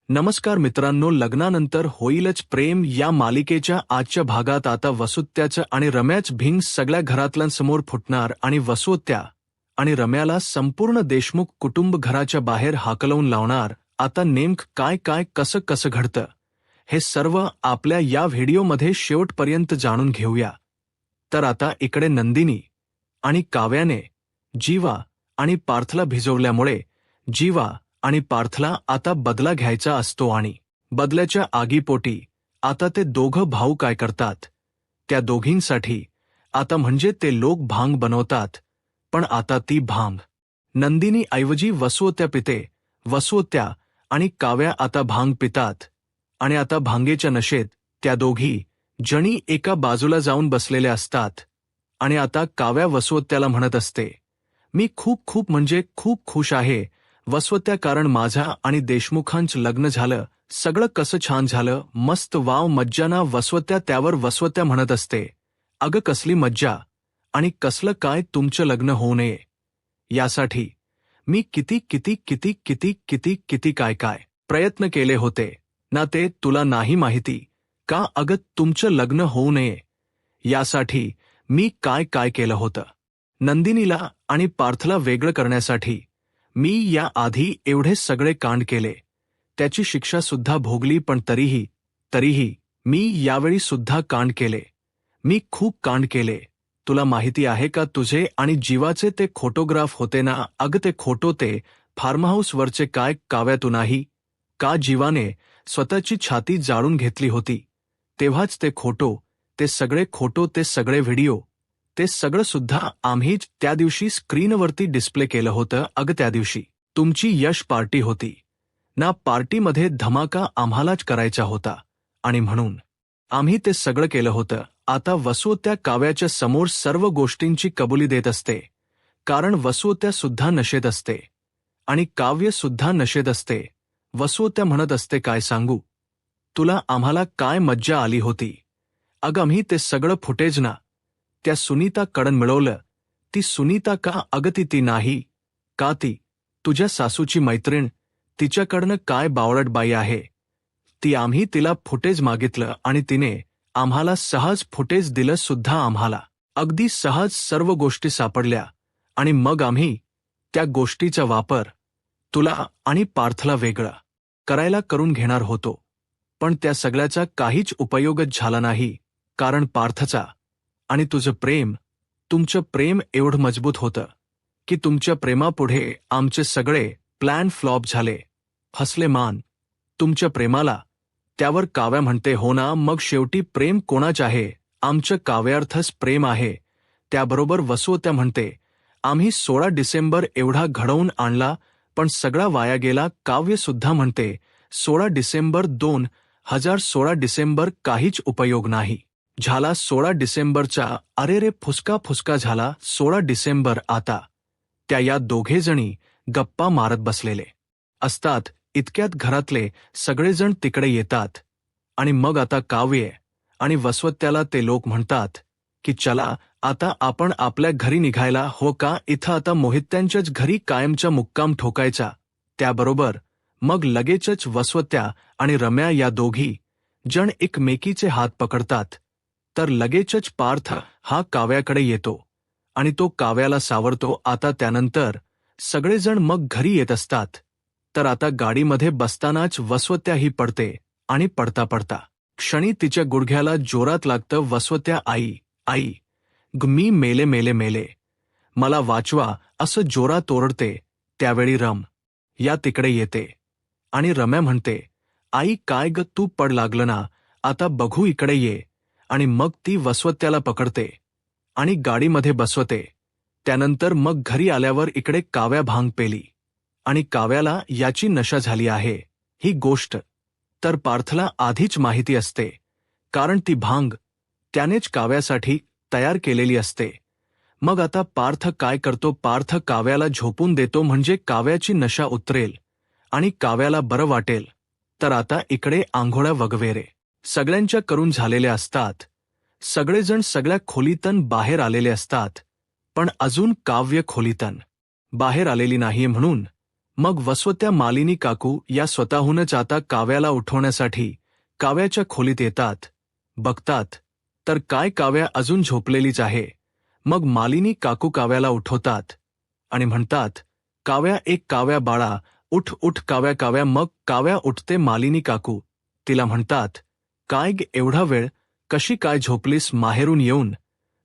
नमस्कार मित्रांनो, लग्नानंतर होईलच प्रेम या मालिकेच्या आजच्या भागात आता वसुत्याचं आणि रम्याच भिंग सगळ्या घरातल्यांसमोर फुटणार आणि वसुत्या आणि रम्याला संपूर्ण देशमुख कुटुंब घराच्या बाहेर हाकलवून लावणार. आता नेमकं काय काय कसं कसं घडतं हे सर्व आपल्या या व्हिडिओमध्ये शेवटपर्यंत जाणून घेऊया. तर आता इकडे नंदिनी आणि काव्याने जीवा आणि पार्थला भिजवल्यामुळे जीवा आणि पार्थला आता बदला घ्यायचा असतो आणि बदल्याच्या आगीपोटी आता ते दोघं भाऊ काय करतात, त्या दोघींसाठी आता म्हणजे ते लोक भांग बनवतात. पण आता ती भांग नंदिनी ऐवजी वसुत्या पिते. वसुत्या आणि काव्या आता भांग पितात आणि आता भांगेच्या नशेत त्या दोघी जणी एका बाजूला जाऊन बसलेल्या असतात. आणि आता काव्या वसुत्याला म्हणत असते, मी खूप खूप म्हणजे खूप खुश आहे वसुत्या, कारण माझा आणि देशमुखांचं लग्न झालं, सगळं कसं छान झालं, मस्त वाव मज्जा ना. वसुत्या त्यावर वसुत्या म्हणत असते, अगं कसली मज्जा आणि कसलं काय, तुमचं लग्न होऊ नये यासाठी मी किती किती किती किती किती किती काय काय प्रयत्न केले होते ना, ते तुला नाही माहिती का? अगं तुमचं लग्न होऊ नये यासाठी मी काय काय केलं होतं. नंदिनीला आणि पार्थला वेगळं करण्यासाठी मी या आधी एवढे सगळे कांड केले, त्याची शिक्षा सुद्धा भोगली, पण तरीही मी यावेळी सुद्धा कांड केले. मी खूप कांड केले. तुला माहिती आहे का, तुझे आणि जीवाचे ते फोटोग्राफ होते ना, अगं ते फोटो ते फार्महाऊसवरचे काय, काव्या तू नाही का जीवाने स्वतःची छाती जाळून घेतली होती तेव्हाच ते फोटो, ते सगळे व्हिडिओ, ते सगळं सुद्धा आम्हीच त्या दिवशी स्क्रीनवरती डिस्प्ले केलं होतं. अगं त्या दिवशी तुमची यश पार्टी होती ना, पार्टीमध्ये धमाका आम्हालाच करायचा होता आणि म्हणून आम्ही ते सगळं केलं होतं. आता वसुत्या काव्याच्या समोर सर्व गोष्टींची कबुली देत असते, कारण वसुत्या सुद्धा नशेत असते आणि काव्य सुद्धा नशेत असते. वसुत्या म्हणत असते, काय सांगू तुला, आम्हाला काय मज्जा आली होती. अगं आम्ही ते सगळं फुटेज ना त्या सुनीता कडून मिळवलं. ती सुनीता का? अगं ती नाही का, ती तुझ्या सासूची मैत्रीण, तिच्याकडनं काय बावळट बाई आहे ती. आम्ही तिला फुटेज मागितलं आणि तिने आम्हाला सहज फुटेज दिलं सुद्धा. आम्हाला अगदी सहज सर्व गोष्टी सापडल्या आणि मग आम्ही त्या गोष्टीचा वापर तुला आणि पार्थला वेगळं करायला करून घेणार होतो. पण त्या सगळ्याचा काहीच उपयोगच झाला नाही, कारण पार्थचा आणि तुमचं प्रेम एवढं मजबूत होतं की तुमच्या प्रेमापुढे आमचे सगळे प्लॅन फ्लॉप झाले. हसले मान तुमच्या प्रेमाला. त्यावर काव्या म्हणते, हो ना, मग शेवटी प्रेम कोणाच आहे, आमचं काव्यार्थच प्रेम आहे. त्याबरोबर वसुत्या म्हणते, आम्ही 16 डिसेंबर एवढा घडवून आणला पण सगळा वाया गेला. काव्य सुद्धा म्हणते, 16 डिसेंबर 2016 डिसेंबर काहीच उपयोग नाही झाला. 16 डिसेंबरचा अरे रे फुसका झाला 16 डिसेंबर. आता त्या या दोघेजणी गप्पा मारत बसलेले असतात. इतक्यात घरातले सगळेजण तिकडे येतात आणि मग आता काव्य आणि वसुत्याला ते लोक म्हणतात की चला आता आपण आपल्या घरी निघायला हो का, इथं आता मोहित्यांच्याच घरी कायमचा मुक्काम ठोकायचा. त्याबरोबर मग लगेचच वसुत्या आणि रम्या या दोघी जण एकमेकीचे हात पकडतात. तर लगेचच पार्थ हा काव्याकडे येतो आणि तो काव्याला सावरतो. आता त्यानंतर सगळेजण मग घरी येत असतात. तर आता गाडीमध्ये बसतानाच वसुत्या ही पडते आणि पडता क्षणी तिच्या गुडघ्याला जोरात लागतं. वसुत्या, आई मी मेले, मला वाचवा असं जोरात ओरडते. त्यावेळी या तिकडे येते आणि रम्या म्हणते, आई काय ग, तू पड लागलं ना, आता बघू इकडे ये. आणि मग ती वसुत्याला पकडते आणि गाडीमध्ये बसवते. त्यानंतर मग घरी आल्यावर इकडे काव्या भांग पेली आणि काव्याला याची नशा झाली आहे ही गोष्ट तर पार्थला आधीच माहिती असते, कारण ती भांग त्यानेच काव्यासाठी तयार केलेली असते. मग आता पार्थ काय करतो, पार्थ काव्याला झोपून देतो म्हणजे काव्याची नशा उतरेल आणि काव्याला बरं वाटेल. तर आता इकडे आंघोळ्या वगैरे सगळ्यांच्या करून झालेल्या असतात. सगळेजण सगळ्या खोलीतून बाहेर आलेले असतात, पण अजून काव्य खोलीतून बाहेर आलेली नाहीये. म्हणून मग वसवत्या मालिनी काकू या स्वतःहूनच आता काव्याला उठवण्यासाठी काव्याच्या खोलीत येतात. बघतात तर काय काव्या अजून झोपलेलीच आहे. मग मालिनी काकू काव्याला उठवतात आणि म्हणतात, काव्या, एक काव्या बाळा, उठ उठ काव्या काव्या. मग काव्या उठते. मालिनी काकू तिला म्हणतात, काय ग, एवढा वेळ कशी काय झोपलीस माहेरून येऊन?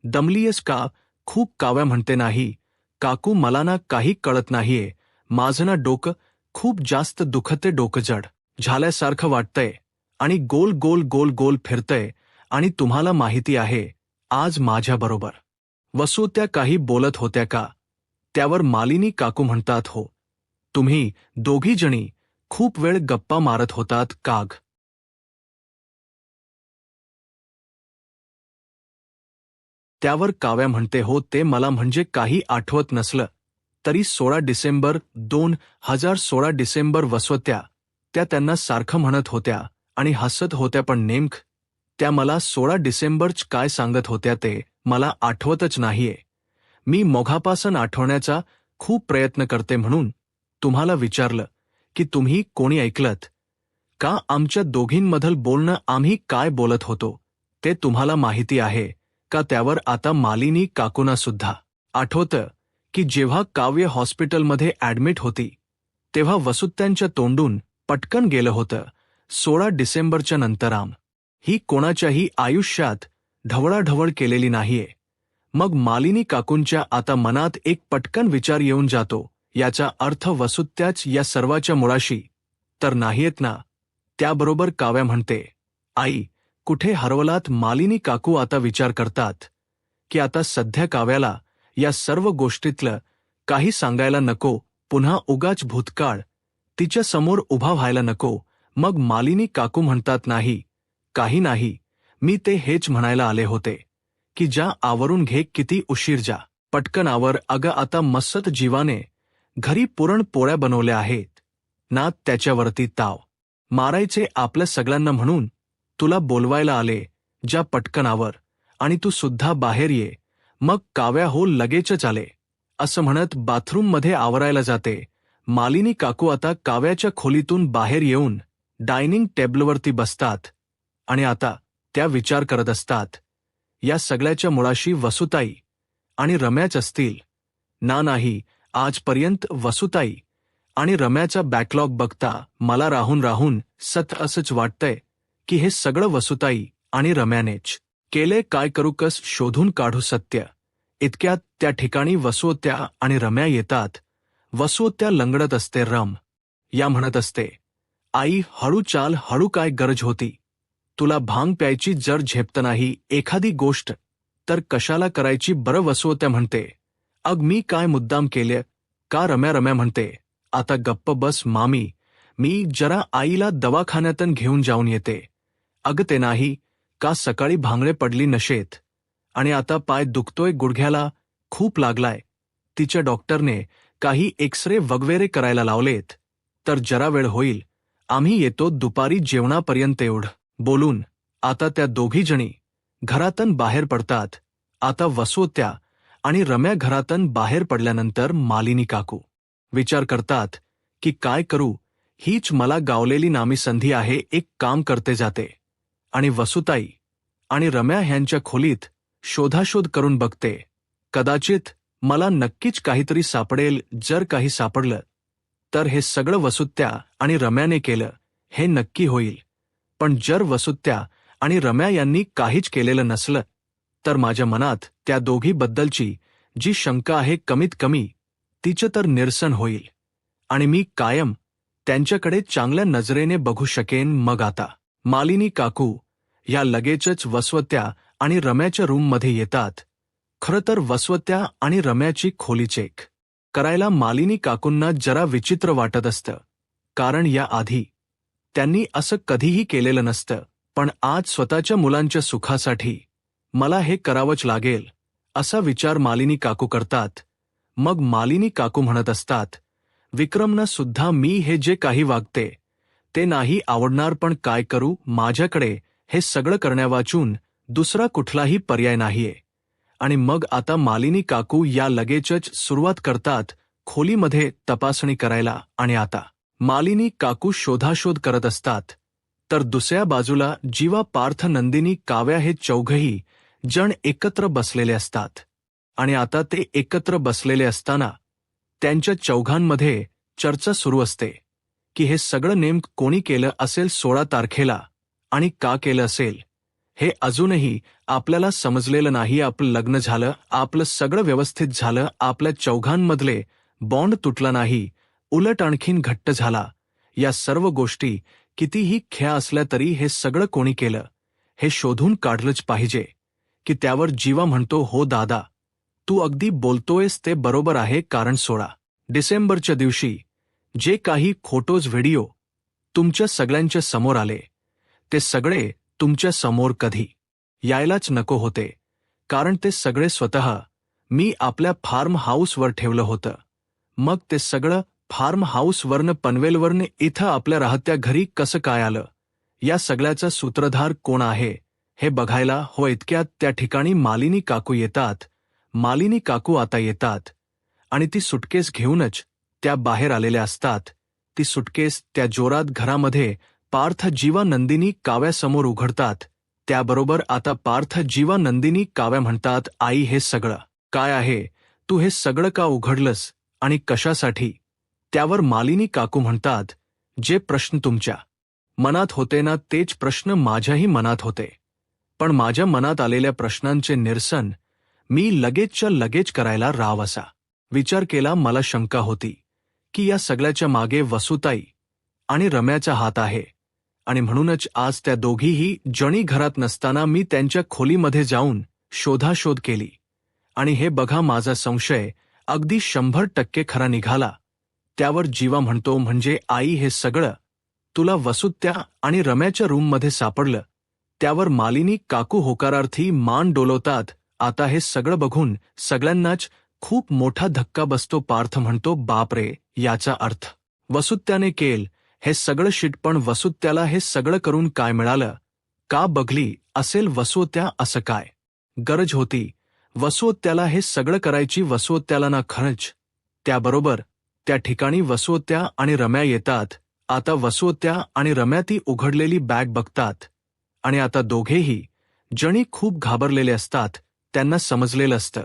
दमलीयस का खूप? काव्या म्हणते, नाही काकू, मला ना काही कळत नाहीये. माझं ना डोकं खूप जास्त दुखते, डोकं जड झाल्यासारखं वाटतंय आणि गोल गोल गोल गोल फिरतंय. आणि तुम्हाला माहिती आहे आज माझ्याबरोबर वसुत्या काही बोलत होत्या का? त्यावर मालिनी काकू म्हणतात, हो, तुम्ही दोघी जणी खूप वेळ गप्पा मारत होतात काग? त्यावर काव्या म्हणते, हो, ते मला म्हणजे काही आठवत नसलं तरी 16 डिसेंबर 2016 डिसेंबर. वसवत्या त्या त्यांना सारखं म्हणत होत्या आणि हसत होत्या, पण नेमकं त्या मला 16 डिसेंबरच काय सांगत होत्या ते मला आठवतच नाहीये. मी मोघापासून आठवण्याचा खूप प्रयत्न करते म्हणून तुम्हाला विचारलं की तुम्ही कोणी ऐकलत का? आमच्या दोघींमधलं बोलणं आम्ही काय बोलत होतो ते तुम्हाला माहिती आहे का? त्यावर आता मालिनी काकूंना सुद्धा आठवतं की जेव्हा काव्य हॉस्पिटलमध्ये ॲडमिट होती तेव्हा वसुत्यांच्या तोंडून पटकन गेलं होतं, 16 डिसेंबरच्या नंतर ही कोणाच्याही आयुष्यात ढवळाढवळ केलेली नाहीये. मग मालिनी काकूंच्या आता मनात एक पटकन विचार येऊन जातो, याचा अर्थ वसुत्याच या सर्वाच्या मुळाशी तर नाहीयेत ना? त्याबरोबर काव्या म्हणते, आई कुठे हरवलात? मालिनी काकू आता विचार करतात की आता सध्या काव्याला या सर्व गोष्टीतलं काही सांगायला नको, पुन्हा उगाच भूतकाळ तिच्या समोर उभा व्हायला नको. मग मालिनी काकू म्हणतात, नाही, काही नाही, मी ते हेच म्हणायला आले होते की जा, आवरून घे, किती उशीर, जा पटकन आवर. अगं आता मस्त जीवाने घरी पुरणपोळ्या बनवल्या आहेत ना, त्याच्यावरती ताव मारायचे आपल्या सगळ्यांना म्हणून तुला बोलवायला आले, जा पटकन आवर आणि तू सुद्धा बाहेर ये. मग काव्या, हो, लगेचच आले, असं म्हणत बाथरूममध्ये आवरायला जाते. मालिनी काकू आता काव्याच्या खोलीतून बाहेर येऊन डायनिंग टेबलवरती बसतात आणि आता त्या विचार करत असतात, या सगळ्याच्या मुळाशी वसुताई आणि रम्याच असतील ना? नाही, आजपर्यंत वसुताई आणि रम्याचा बॅकलॉग बघता मला राहून राहून असंच वाटतंय की हे सगळं वसुताई आणि रम्यानेच केले. काय करू, कस शोधून काढू सत्य? इतक्यात त्या ठिकाणी वसुत्या आणि रम्या येतात. वसुत्या लंगडत असते, रम या म्हणत असते, आई हळू चाल, हळू, काय गरज होती तुला भांग प्यायची? जर झेपत नाही एखादी गोष्ट तर कशाला करायची बरं? वसुत्या म्हणते, अग मी काय मुद्दाम केले का? रम्या म्हणते, आता गप्प बस मामी, मी जरा आईला दवाखान्यातून घेऊन जाऊन येते. अग ते नाही का, सकाळी भांगडे पडली नशेत आणि आता पाय दुखतोय, गुडघ्याला खूप लागलाय. तिच्या डॉक्टरने काही एक्सरे वगैरे करायला लावलेत, तर जरा वेळ होईल, आम्ही येतो दुपारी जेवणापर्यंत. एवढं बोलून आता त्या दोघी जणी घरातून बाहेर पडतात. आता वसुत्या आणि रम्या घरातून बाहेर पडल्यानंतर मालिनी काकू विचार करतात की काय करू, हीच मला गावलेली नामी संधी आहे. एक काम करते, जाते आणि वसुताई आणि रम्या ह्यांच्या खोलीत शोधाशोध करून बघते. कदाचित मला नक्कीच काहीतरी सापडेल. जर काही सापडलं तर हे सगळं वसुत्या आणि रम्याने केलं हे नक्की होईल. पण जर वसुत्या आणि रम्या यांनी काहीच केलेलं नसलं तर माझ्या मनात त्या दोघीबद्दलची जी शंका आहे कमीत कमी तिचं तर निरसन होईल आणि मी कायम त्यांच्याकडे चांगल्या नजरेने बघू शकेन. मग आता मालिनी काकू या लगेचच वसवत्या आणि रम्याच्या रूममध्ये येतात. खरं तर वसवत्या आणि रम्याची खोली चेक करायला मालिनी काकूंना जरा विचित्र वाटत असतं, कारण या आधी त्यांनी असं कधीही केलेलं नसतं. पण आज स्वतःच्या मुलांच्या सुखासाठी मला हे करावंच लागेल असा विचार मालिनी काकू करतात. मग मालिनी काकू म्हणत असतात, विक्रमनं सुद्धा मी हे जे काही वागते ते नाही आवडणार, पण काय करू, माझ्याकडे हे सगळं करण्यावाचून दुसरा कुठलाही पर्याय नाहीये. आणि मग आता मालिनी काकू या लगेचच सुरुवात करतात खोलीमध्ये तपासणी करायला. आणि आता मालिनी काकू शोधाशोध करत असतात, तर दुसऱ्या बाजूला जीवा, पार्थ, नंदिनी, काव्या हे चौघही जण एकत्र बसलेले असतात. आणि आता ते एकत्र बसलेले असताना त्यांच्या चौघांमध्ये चर्चा सुरू असते की हे सगळं नेमकं कोणी केलं असेल 16 तारखेला आणि का केलं असेल. हे अजूनही आपल्याला समजलेलं नाही. आपलं लग्न झालं, आपलं सगळं व्यवस्थित झालं, आपल्या चौघांमधले बॉन्ड तुटला नाही, उलट आणखीन घट्ट झाला. या सर्व गोष्टी कितीही खेळ असल्या तरी हे सगळं कोणी केलं हे शोधून काढलंच पाहिजे. की त्यावर जीवा म्हणतो, हो दादा, तू अगदी बोलतोयस ते बरोबर आहे. कारण 16 डिसेंबरच्या दिवशी जे काही फोटोज, व्हिडिओ तुमच्या सगळ्यांच्या समोर आले ते सगळे तुमच्या समोर कधी यायलाच नको होते. कारण ते सगळे स्वतः मी आपल्या फार्म हाऊसवर ठेवलं होतं. मग ते सगळं फार्म हाऊसवरनं पनवेलवरनं इथं आपल्या राहत्या घरी कसं काय आलं, या सगळ्याचा सूत्रधार कोण आहे हे बघायला. हो, इतक्यात त्या ठिकाणी मालिनी काकू येतात. मालिनी काकू आता येतात आणि ती सुटकेस घेऊनच त्या बाहेर आलेल्या असतात. ती सुटकेस त्या जोरात घरामध्ये पार्थ, जीवा, नंदिनी, काव्यासमोर उघडतात. त्याबरोबर आता पार्थ, जीवा, नंदिनी, काव्या म्हणतात, आई हे सगळं काय आहे? तू हे सगळं का उघडलंस आणि कशासाठी? त्यावर मालिनी काकू म्हणतात, जे प्रश्न तुमच्या मनात होते ना तेच प्रश्न माझ्याही मनात होते. पण माझ्या मनात आलेल्या प्रश्नांचे निरसन मी लगेचच्या लगेच करायला असा विचार केला. मला शंका होती की या सगळ्याच्या मागे वसुताई आणि रम्याचा हात आहे. आणि म्हणूनच आज त्या दोघीही जणी घरात नसताना मी त्यांच्या खोलीमध्ये जाऊन शोधाशोध केली. आणि हे बघा, माझा संशय अगदी 100% खरा निघाला. त्यावर जीवा म्हणतो, म्हणजे आई हे सगळं तुला वसुत्या आणि रम्याच्या रूममध्ये सापडलं? त्यावर मालिनी काकू होकारार्थी मान डोलवतात. आता हे सगळं बघून सगळ्यांनाच खूप मोठा धक्का बसतो. पार्थ म्हणतो, बापरे, याचा अर्थ वसुत्याने केल हे सगळं शिट. पण वसुत्याला हे सगळं करून काय मिळालं? का बघली असेल वसुत्या असं काय गरज होती वसुत्याला हे सगळं करायची? वसुत्याला ना खरंच. त्याबरोबर त्या ठिकाणी वसुत्या आणि रम्या येतात. आता वसुत्या आणि रम्या ती उघडलेली बॅग बघतात आणि आता दोघेही जणी खूप घाबरलेले असतात. त्यांना समजलेलं असतं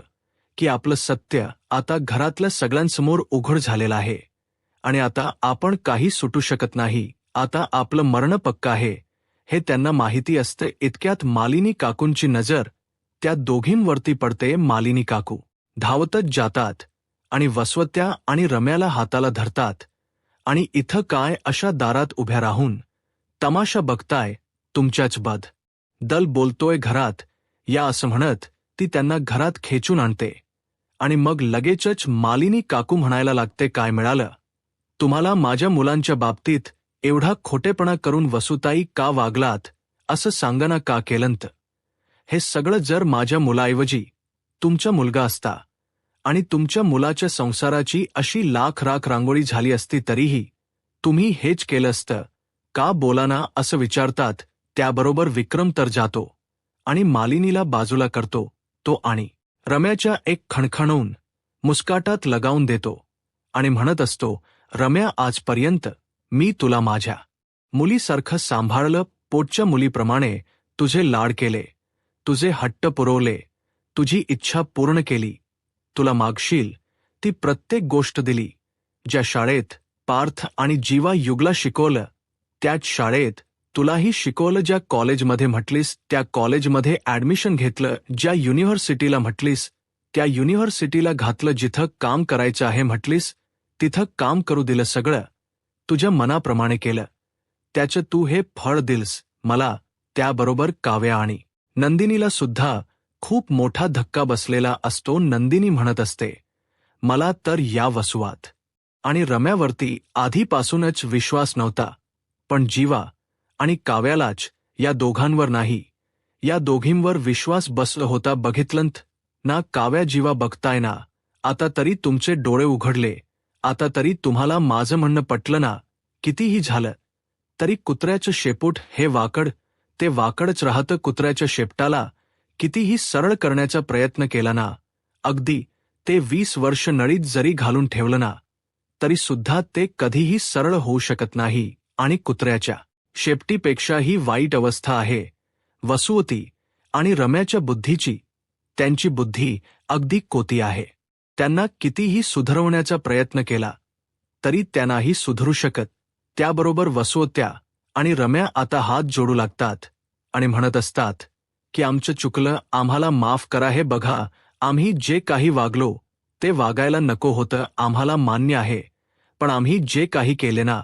की आपलं सत्य आता घरातल्या सगळ्यांसमोर उघड झालेलं आहे आणि आता आपण काही सुटू शकत नाही. आता आपलं मरण पक्का आहे हे त्यांना माहिती असतं. इतक्यात मालिनी काकूंची नजर त्या दोघींवरती पडते. मालिनी काकू धावतच जातात आणि वसुत्या आणि रम्याला हाताला धरतात. आणि इथं काय अशा दारात उभ्या राहून तमाशा बघताय? तुमच्याच बद दल बोलतोय घरात या, असं म्हणत ती त्यांना घरात खेचून आणते. आणि मग लगेचच मालिनी काकू म्हणायला लागते, काय मिळालं तुम्हाला माझ्या मुलांच्या बाबतीत? एवढा खोटेपणा करून वसुताई का वागलात असं सांगना का केलंत? हे सगळं जर माझ्या मुलाऐवजी तुमचा मुलगा असता आणि तुमच्या मुलाच्या संसाराची अशी लाख राख रांगोळी झाली असती तरीही तुम्ही हेच केलं असतं का? बोलाना असं विचारतात. त्याबरोबर विक्रम तर जातो आणि मालिनीला बाजूला करतो तो आणि रम्याच्या एक खणखणून मुस्काटात लगावून देतो आणि म्हणत असतो, रम्या, आजपर्यंत मी तुला माझ्या मुलीसारखं सांभाळलं. पोटच्या मुलीप्रमाणे तुझे लाड केले, तुझे हट्ट पुरवले, तुझी इच्छा पूर्ण केली. तुला मागशील ती प्रत्येक गोष्ट दिली. ज्या शाळेत पार्थ आणि जीवा युगला शिकवलं त्याच शाळेत तुलाही शिकवलं. ज्या कॉलेजमध्ये म्हटलीस त्या कॉलेजमध्ये ॲडमिशन घेतलं. ज्या युनिव्हर्सिटीला म्हटलीस त्या युनिव्हर्सिटीला घातलं. जिथं काम करायचं आहे म्हटलीस तिथं काम करू दिलं. सगळं तुझ्या मनाप्रमाणे केलं. त्याचं तू हे फळ दिलस मला. त्याबरोबर काव्या आणि नंदिनीला सुद्धा खूप मोठा धक्का बसलेला असतो. नंदिनी म्हणत असते, मला तर या वसुवात आणि रम्यावरती आधीपासूनच विश्वास नव्हता, पण जीवा आणि काव्यालाच, या दोघांवर नाही. या दोघींवर विश्वास बसला होता. बघितलंत ना काव्या, जीवा, बघताय ना? आता तरी तुमचे डोळे उघडले. आता तरी तुम्हाला माझं म्हणणं पटलं ना? कितीही झालं तरी कुत्र्याचं शेपूट हे वाकड ते वाकडच राहतं. कुत्र्याच्या शेपटाला कितीही सरळ करण्याचा प्रयत्न केला ना, अगदी ते 20 वर्ष नळीत जरी घालून ठेवलं ना तरी सुद्धा ते कधीही सरळ होऊ शकत नाही आणि कुत्र्याच्या शेपटीपेक्षाही वाईट अवस्था आहे वसुवती आणि रम्याच्या बुद्धीची. त्यांची बुद्धी अगदी कोती आहे. त्यांना कितीही सुधारवण्याचा प्रयत्न केला तरी त्यांनाही सुधरू शकत. त्याबरोबर वसुवत्या आणि रम्या आता हात जोडू लागतात आणि म्हणत असतात की आमचं चुकलं, आम्हाला माफ करा. हे बघा, आम्ही जे काही वागलो ते वागायला नको होतं, आम्हाला मान्य आहे, पण आम्ही जे काही केले ना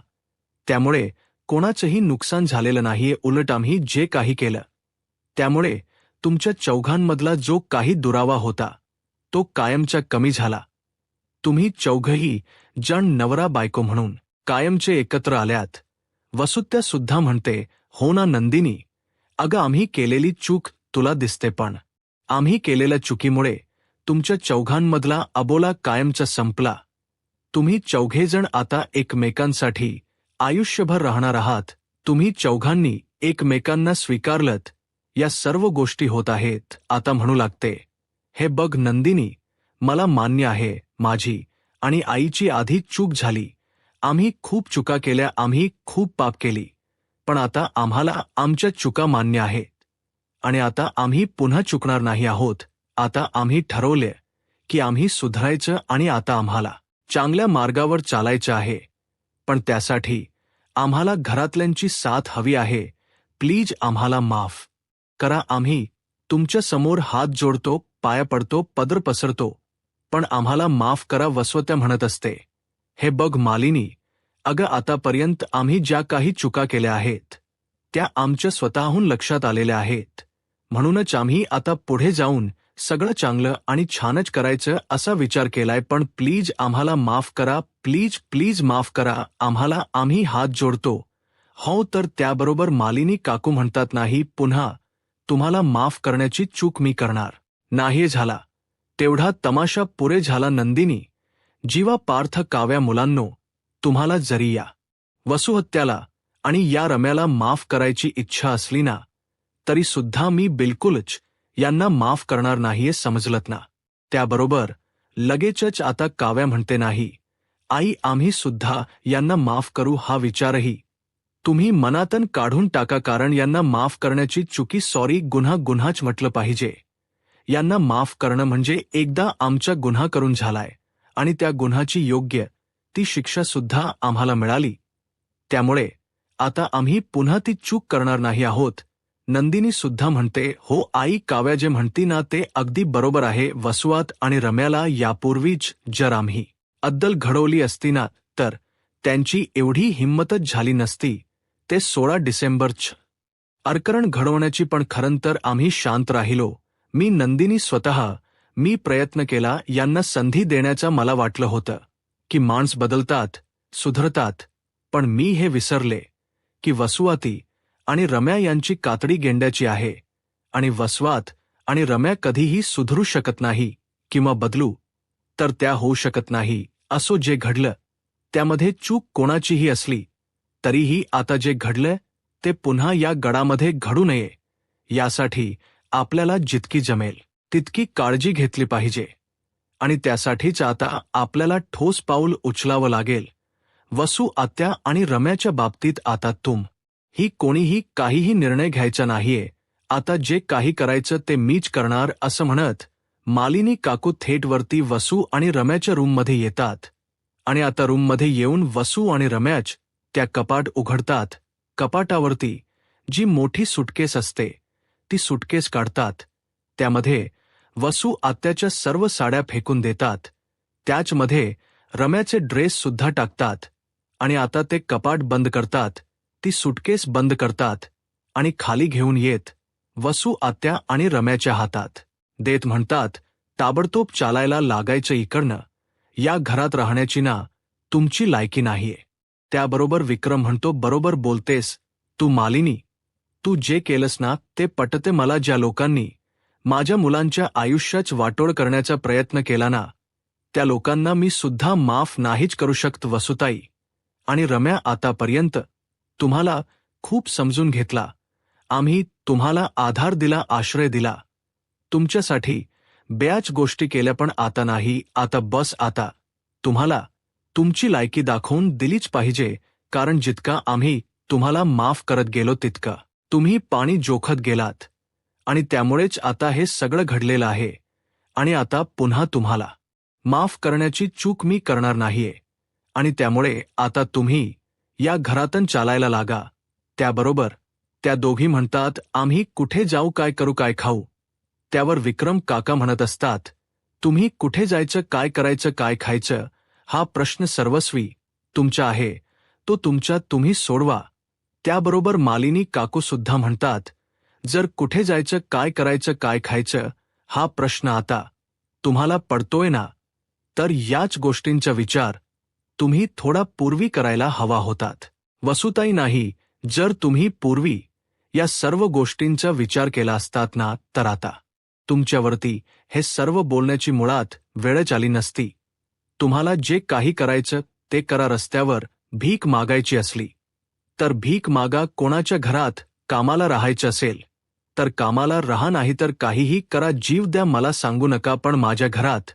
त्यामुळे कोणाचंही नुकसान झालेलं नाहीये. उलट आम्ही जे काही केलं त्यामुळे तुमच्या चौघांमधला जो काही दुरावा होता तो कायमचा कमी झाला. तुम्ही चौघही जण नवरा बायको म्हणून कायमचे एकत्र आल्यात. वसुत्या सुद्धा म्हणते, हो ना नंदिनी, अगं आम्ही केलेली चूक तुला दिसते, पण आम्ही केलेल्या चुकीमुळे तुमच्या चौघांमधला अबोला कायमचा संपला. तुम्ही चौघेजण आता एकमेकांसाठी आयुष्यभर राहणार आहात. तुम्ही चौघांनी एकमेकांना स्वीकारलत, या सर्व गोष्टी होत आहेत. आता म्हणू लागते, हे बघ नंदिनी, मला मान्य आहे माझी आणि आईची आधी चूक झाली. आम्ही खूप चुका केल्या, आम्ही खूप पाप केली, पण आता आम्हाला आमच्या चुका मान्य आहेत आणि आता आम्ही पुन्हा चुकणार नाही आहोत. आता आम्ही ठरवले की आम्ही सुधारायचं आणि आता आम्हाला चांगल्या मार्गावर चालायचं आहे. पण त्यासाठी आम्हाला घरातल्यांची साथ हवी आहे. प्लीज आम्हाला माफ करा. आम्ही तुमच्या समोर हात जोडतो, पाया पडतो, पदर पसरतो, पण आम्हाला माफ करा. वसुवत्या म्हणत असते, हे बघ मालिनी, अगं आतापर्यंत आम्ही ज्या काही चुका केल्या आहेत त्या आमच्या स्वतःहून लक्षात आलेल्या आहेत. म्हणूनच आम्ही आता पुढे जाऊन सगळं चांगलं आणि छानच करायचं असा विचार केलाय. पण प्लीज आम्हाला माफ करा, प्लीज प्लीज माफ करा आम्हाला. आम्ही हात जोडतो. हो तर त्याबरोबर मालिनी काकू म्हणतात, नाही, पुन्हा तुम्हाला माफ करण्याची चूक मी करणार नाही. झाला तेवढा तमाशा पुरे झाला. नंदिनी, जीवा, पार्थ, काव्या, मुलांनो, तुम्हाला जरी या वसुहत्याला आणि या रम्याला माफ करायची इच्छा असली ना तरी सुद्धा मी बिलकुलच यांना माफ करणार नाहीये, समजलत ना. त्याबरोबर लगेचच आता काव्या म्हणते, नाही आई, आम्ही सुद्धा यांना माफ करू. हा विचारही तुम्ही मनातून काढून टाका, कारण यांना माफ करण्याची चुकी, सॉरी, गुन्हाच म्हटलं पाहिजे. यांना माफ करणं म्हणजे एकदा आमचा गुन्हा करून झालाय आणि त्या गुन्हाची योग्य ती शिक्षा सुद्धा आम्हाला मिळाली. त्यामुळे आता आम्ही पुन्हा ती चूक करणार नाही आहोत. नंदिनी सुद्धा म्हणते, हो आई, काव्या जे म्हणती ना ते अगदी बरोबर आहे. वसुवात आणि रम्याला यापूर्वीच जर आम्ही अद्दल घडवली असती ना तर त्यांची एवढी हिंमतच झाली नसती. ते 16 डिसेंबरच प्रकरण घडवण्याची. पण खरं तर आम्ही शांत राहिलो. मी नंदिनी स्वतः मी प्रयत्न केला यांना संधी देण्याचा. मला वाटलं होतं की माणस बदलतात, सुधरतात, पण मी हे विसरले की वसुवाती आणि रम्या यांची कातडी गेंड्याची आहे आणि वसवात आणि रम्या कधीही सुधरू शकत नाही किंवा बदलू तर त्या होऊ शकत नाही. असो, जे घडलं त्यामध्ये चूक कोणाचीही असली तरीही आता जे घडलंय ते पुन्हा या गडामध्ये घडू नये यासाठी आपल्याला जितकी जमेल तितकी काळजी घेतली पाहिजे आणि त्यासाठीच आता आपल्याला ठोस पाऊल उचलावं लागेल. वसु, आत्या आणि रम्याच्या बाबतीत आता ही कोणीही काहीही निर्णय घ्यायचा नाहीये. आता जे काही करायचं ते मीच करणार, असं म्हणत मालिनी काकू थेट वरती वसु आणि रम्याच्या रूममध्ये येतात आणि आता रूममध्ये येऊन वसु आणि रम्याच त्या कपाट उघडतात. कपाटावरती जी मोठी सुटकेस असते ती सुटकेस काढतात. त्यामध्ये वसु आत्याच्या सर्व साड्या फेकून देतात. त्याचमध्ये रम्याचे ड्रेस सुद्धा टाकतात आणि आता ते कपाट बंद करतात. ती सुटकेस बंद करतात आणि खाली घेऊन येत वसु आत्या आणि रम्याच्या हातात देत म्हणतात, ताबडतोब चालायला लागायचं इकडनं. या घरात राहण्याची ना तुमची लायकी नाहीये. त्याबरोबर विक्रम म्हणतो, बरोबर बोलतेस तू मालिनी, तू जे केलंस ना ते पटते मला. ज्या लोकांनी माझ्या मुलांच्या आयुष्याच वाटोळ करण्याचा प्रयत्न केला ना त्या लोकांना मी सुद्धा माफ नाहीच करू शकत. वसुताई आणि रम्या, आतापर्यंत तुम्हाला खूप समजून घेतला. आम्ही तुम्हाला आधार दिला, आश्रय दिला. तुमच्यासाठी बऱ्याच गोष्टी केल्या पण आता नाही, आता बस आता. तुम्हाला तुमची लायकी दाखवून दिलीच पाहिजे, कारण जितका आम्ही तुम्हाला माफ करत गेलो तितकं तुम्ही पाणी जोखत गेलात. आणि त्यामुळेच आता हे सगळं घडलेलं आहे. आणि आता पुन्हा तुम्हाला माफ करण्याची चूक मी करणार नाहीये. आणि त्यामुळे आता तुम्ही या घरातून चालायला लागा. त्याबरोबर त्या दोघी म्हणतात, आम्ही कुठे जाऊ, काय करू, काय खाऊ. त्यावर विक्रम काका म्हणत असतात, तुम्ही कुठे जायचं, काय करायचं, काय खायचं, हा प्रश्न सर्वस्वी तुमचा आहे, तो तुमच्या तुम्ही सोडवा. त्याबरोबर मालिनी काकू सुद्धा म्हणतात, जर कुठे जायचं, काय करायचं, काय खायचं, हा प्रश्न आता तुम्हाला पडतोय ना, तर याच गोष्टींचा विचार तुम्ही थोडा पूर्वी करायला हवा होतात. वसुताई नाही, जर तुम्ही पूर्वी या सर्व गोष्टींचा विचार केला असतात ना, तर आता तुमच्यावरती हे सर्व बोलण्याची मुळात वेळच आली नसती. तुम्हाला जे काही करायचं ते करा. रस्त्यावर भीक मागायची असली तर भीक मागा. कोणाच्या घरात कामाला राहायचं असेल तर कामाला राहा, नाही तर काहीही करा, जीव द्या, मला सांगू नका. पण माझ्या घरात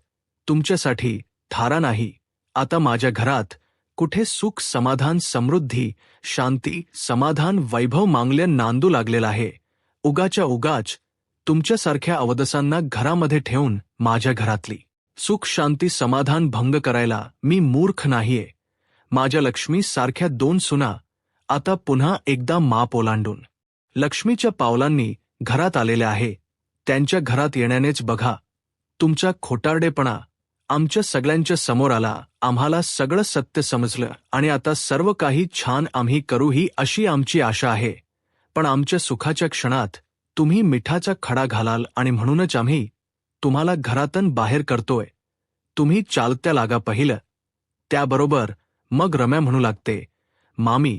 तुमच्यासाठी थारा नाही. आता माझ्या घरात कुठे सुख, समाधान, समृद्धी, शांती, समाधान, वैभव मांगल्या नांदू लागलेला आहे. उगाच्या उगाच तुमच्यासारख्या अवदसांना घरामध्ये ठेवून माझ्या घरातली सुख, शांती, समाधान भंग करायला मी मूर्ख नाहीये. माझ्या लक्ष्मी सारख्या 2 सुना आता पुन्हा एकदा माप ओलांडून लक्ष्मीच्या पावलांनी घरात आलेल्या आहे. त्यांच्या घरात येण्यानेच बघा तुमचा खोटारडेपणा आमच्या सगळ्यांच्या समोर आला. आम्हाला सगळं सत्य समजलं आणि आता सर्व काही छान आम्ही करू, ही अशी आमची आशा आहे. पण आमच्या सुखाच्या क्षणात तुम्ही मिठाचा खडा घालाल आणि म्हणूनच आम्ही तुम्हाला घरातून बाहेर करतोय. तुम्ही चालत्या लागा पहिलं. त्याबरोबर मग रम्या म्हणू लागते, मामी,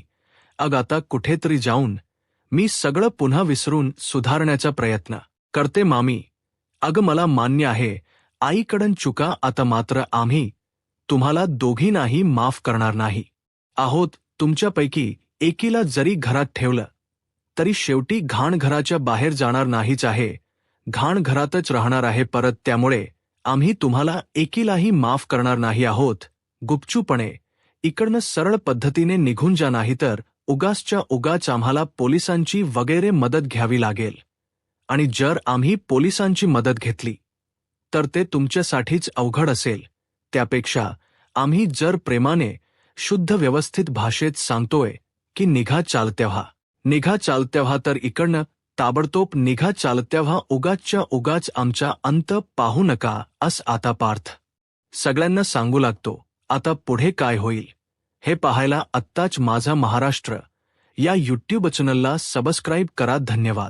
आता कुठेतरी जाऊन मी सगळं पुन्हा विसरून सुधारण्याचा प्रयत्न करते मामी. मला मान्य आहे आईकडून चुका, आता मात्र आम्ही तुम्हाला दोघींनाही माफ करणार नाही आहोत. तुमच्यापैकी एकीला जरी घरात ठेवलं तरी शेवटी घाण घराच्या बाहेर जाणार नाहीच आहे, घाण घरातच राहणार आहे परत. त्यामुळे आम्ही तुम्हाला एकीलाही माफ करणार नाही आहोत. गुपचूपणे इकडनं सरळ पद्धतीने निघून जा, नाही तर उगाचच्या उगाच आम्हाला पोलिसांची वगैरे मदत घ्यावी लागेल. आणि जर आम्ही पोलिसांची मदत घेतली तर ते तुमच्यासाठीच अवघड असेल. त्यापेक्षा आम्ही जर प्रेमाने, शुद्ध व्यवस्थित भाषेत सांगतोय की निघा चालत्या व्हा, निघा चालत्या व्हा, तर इकडनं ताबडतोब निघा चालत्या व्हा. उगाचच्या उगाच आमचा अंत पाहू नका, अस आता पार्थ सगळ्यांना सांगू लागतो. आता पुढे काय होईल हे पाहायला आत्ताच माझा महाराष्ट्र या यूट्यूब चॅनलला सबस्क्राईब करा. धन्यवाद.